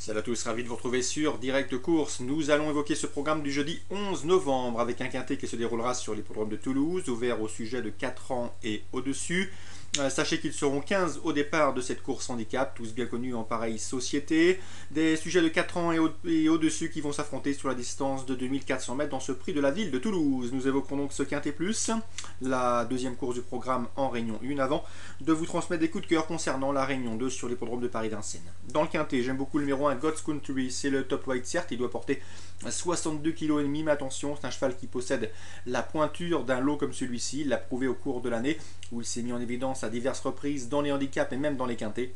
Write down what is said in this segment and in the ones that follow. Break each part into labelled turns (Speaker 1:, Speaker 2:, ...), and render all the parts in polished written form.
Speaker 1: Salut à tous, ravi de vous retrouver sur Direct Course. Nous allons évoquer ce programme du jeudi 11 novembre avec un quintet qui se déroulera sur l'hippodrome de Toulouse, ouvert au sujet de 4 ans et au-dessus. Sachez qu'ils seront 15 au départ de cette course handicap, tous bien connus en pareille société. Des sujets de 4 ans et au-dessus qui vont s'affronter sur la distance de 2400 mètres dans ce prix de la ville de Toulouse. Nous évoquerons donc ce quintet plus, la deuxième course du programme en Réunion 1 avant de vous transmettre des coups de cœur concernant la Réunion 2 sur l'hippodrome de Paris-Vincennes. Dans le quintet, j'aime beaucoup le numéro 1, God's Country, c'est le top weight certes, il doit porter 62,5 kg, mais attention, c'est un cheval qui possède la pointure d'un lot comme celui-ci, il l'a prouvé au cours de l'année, où il s'est mis en évidence à diverses reprises dans les handicaps et même dans les quintets.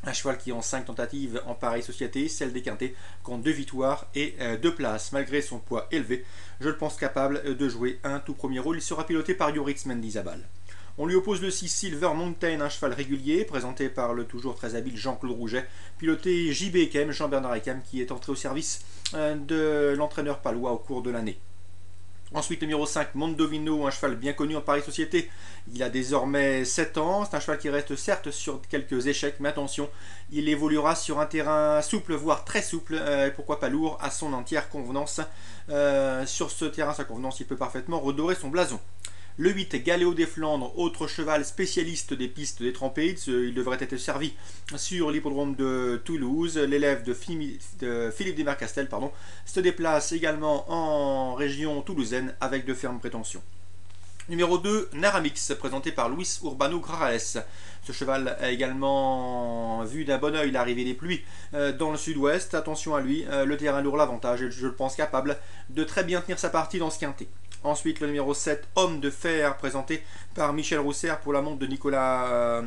Speaker 1: Un cheval qui en 5 tentatives en pareille société, celle des quintets, compte 2 victoires et 2 places. Malgré son poids élevé, je le pense capable de jouer un tout premier rôle. Il sera piloté par Yoritz Mendizabal. On lui oppose le 6 Silver Mountain, un cheval régulier, présenté par le toujours très habile Jean-Claude Rouget, piloté JB Ekem, Jean-Bernard Ekem, qui est entré au service de l'entraîneur palois au cours de l'année. Ensuite, numéro 5, Mondovino, un cheval bien connu en pareille société. Il a désormais 7 ans. C'est un cheval qui reste certes sur quelques échecs, mais attention, il évoluera sur un terrain souple, voire très souple, et pourquoi pas lourd, à son entière convenance. Sur ce terrain, sa convenance, il peut parfaitement redorer son blason. Le 8, Galéo des Flandres, autre cheval spécialiste des pistes détrempées. Il devrait être servi sur l'hippodrome de Toulouse. L'élève de Philippe Desmarcastel se déplace également en région toulousaine avec de fermes prétentions. Numéro 2, Naramix, présenté par Luis Urbano Graraes. Ce cheval a également vu d'un bon oeil l'arrivée des pluies dans le sud-ouest. Attention à lui, le terrain lourd l'avantage et je le pense capable de très bien tenir sa partie dans ce quintet. Ensuite, le numéro 7, Homme de Fer, présenté par Michel Rousser pour la montre de Nicolas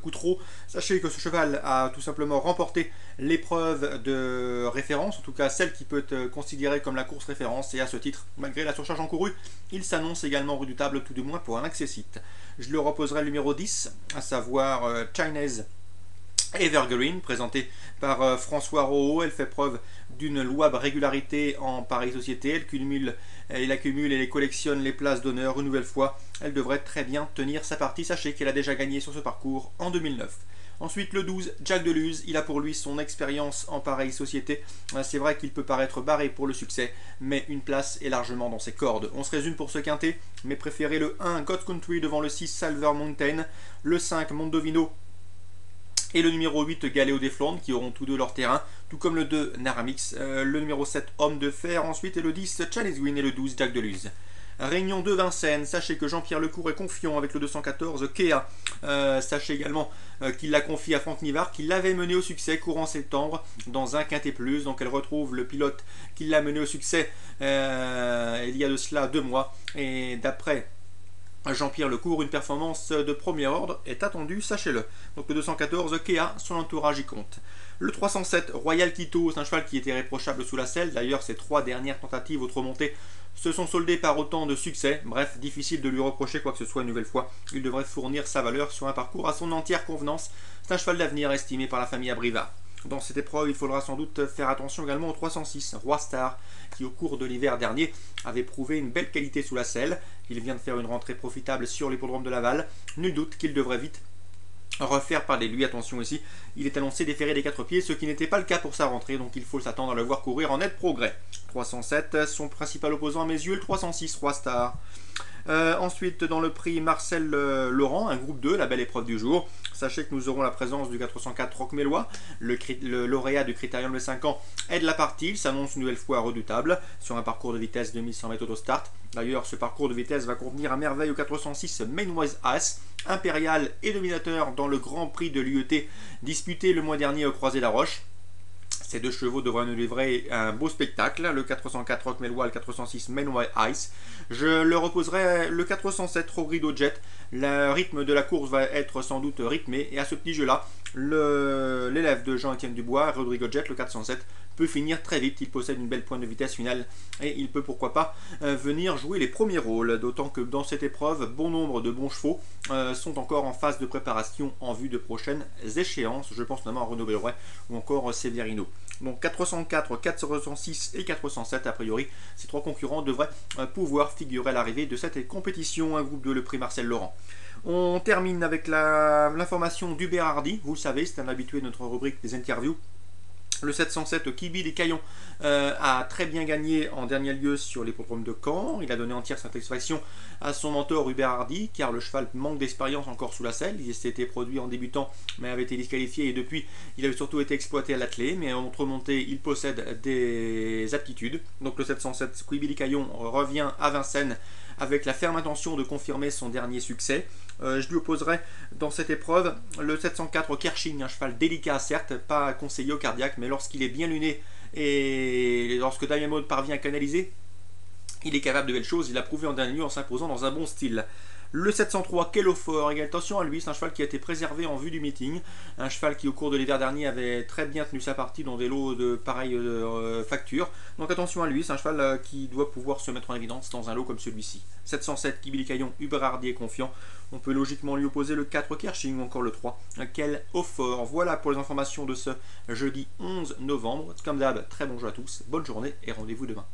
Speaker 1: Coutreau. Sachez que ce cheval a tout simplement remporté l'épreuve de référence, en tout cas celle qui peut être considérée comme la course référence, et à ce titre, malgré la surcharge encourue, il s'annonce également redoutable, tout du moins pour un accessite. Je le reposerai le numéro 10, à savoir Chinese Evergreen, présentée par François Rohaut. Elle fait preuve d'une louable régularité en pareille société. Elle accumule et les collectionne les places d'honneur une nouvelle fois. Elle devrait très bien tenir sa partie. Sachez qu'elle a déjà gagné sur ce parcours en 2009. Ensuite, le 12, Jack Deluz. Il a pour lui son expérience en pareille société. C'est vrai qu'il peut paraître barré pour le succès, mais une place est largement dans ses cordes. On se résume pour ce quintet, mais préférez le 1, God's Country, devant le 6, Silver Mountain, le 5, Mondovino, et le numéro 8, Galéo des Flandres, qui auront tous deux leur terrain, tout comme le 2, Naramix, le numéro 7, Homme de Fer, ensuite, et le 10, Chinese Win, et le 12, Jack Deluz. Réunion de Vincennes, sachez que Jean-Pierre Lecourt est confiant avec le 214 Kea. Sachez également qu'il l'a confié à Franck Nivard, qui l'avait mené au succès courant septembre dans un quintet plus. Donc elle retrouve le pilote qui l'a mené au succès il y a de cela 2 mois. Et d'après Jean-Pierre Lecourt, une performance de premier ordre est attendue, sachez-le. Donc le 214 Kea, son entourage y compte. Le 307 Royal Quito, c'est un cheval qui était réprochable sous la selle. D'ailleurs, ses 3 dernières tentatives autre montées se sont soldées par autant de succès. Bref, difficile de lui reprocher quoi que ce soit une nouvelle fois. Il devrait fournir sa valeur sur un parcours à son entière convenance. C'est un cheval d'avenir estimé par la famille Abriva. Dans cette épreuve, il faudra sans doute faire attention également au 306 Roi Star, qui au cours de l'hiver dernier avait prouvé une belle qualité sous la selle. Il vient de faire une rentrée profitable sur l'hippodrome de Laval. Nul doute qu'il devrait vite refaire parler de lui. Attention ici, il est annoncé déféré des 4 pieds, ce qui n'était pas le cas pour sa rentrée, donc il faut s'attendre à le voir courir en net progrès. 307, son principal opposant à mes yeux, le 306 Roi Star. Ensuite, dans le prix Marcel Laurent, un groupe 2, la belle épreuve du jour. Sachez que nous aurons la présence du 404 Roquemélois. Le lauréat du Critérium de 5 ans est de la partie. Il s'annonce une nouvelle fois redoutable sur un parcours de vitesse de 1100 mètres autostart. D'ailleurs, ce parcours de vitesse va contenir à merveille au 406 Mainwise As, impérial et dominateur dans le Grand Prix de l'UET disputé le mois dernier au Croisé-la-Roche. Ces 2 chevaux devraient nous livrer un beau spectacle, le 404 Roquemélois et le 406 Mainwise Ice. Je le reposerai le 407 Rodrigo Jet. Le rythme de la course va être sans doute rythmé, et à ce petit jeu-là, l'élève de Jean-Étienne Dubois, Rodrigo Jet, le 407, peut finir très vite. Il possède une belle pointe de vitesse finale et il peut pourquoi pas venir jouer les premiers rôles, d'autant que dans cette épreuve, bon nombre de bons chevaux sont encore en phase de préparation en vue de prochaines échéances. Je pense notamment à Renaud Belloret ou encore Severino. Donc 404, 406 et 407, a priori, ces 3 concurrents devraient pouvoir figurer à l'arrivée de cette compétition. Un groupe 2, le prix Marcel Laurent. On termine avec l'information d'Hubert Hardy. Vous le savez, c'est un habitué de notre rubrique des interviews. Le 707 Kibi des Caillons a très bien gagné en dernier lieu sur l'hippodrome de Caen. Il a donné entière satisfaction à son mentor Hubert Hardy, car le cheval manque d'expérience encore sous la selle. Il s'était produit en débutant, mais avait été disqualifié, et depuis, il avait surtout été exploité à l'attelé. Mais en remontée, il possède des aptitudes. Donc le 707 Kibi des Caillons revient à Vincennes avec la ferme intention de confirmer son dernier succès. Je lui opposerai dans cette épreuve le 704 Kershing, un cheval délicat certes, pas conseillé au cardiaque, mais lorsqu'il est bien luné et lorsque Damien Maud parvient à canaliser, il est capable de belles choses. Il a prouvé en dernier lieu en s'imposant dans un bon style. Le 703 Kellofort, attention à lui, c'est un cheval qui a été préservé en vue du meeting, un cheval qui au cours de l'hiver dernier avait très bien tenu sa partie dans des lots de pareille facture. Donc attention à lui, c'est un cheval qui doit pouvoir se mettre en évidence dans un lot comme celui-ci. 707 Kibi des Caillons, Hubert Hardy est confiant. On peut logiquement lui opposer le 4 Kershing ou encore le 3 Kellofort. Voilà pour les informations de ce jeudi 11 novembre. Comme d'hab, très bon jeu à tous, bonne journée et rendez-vous demain.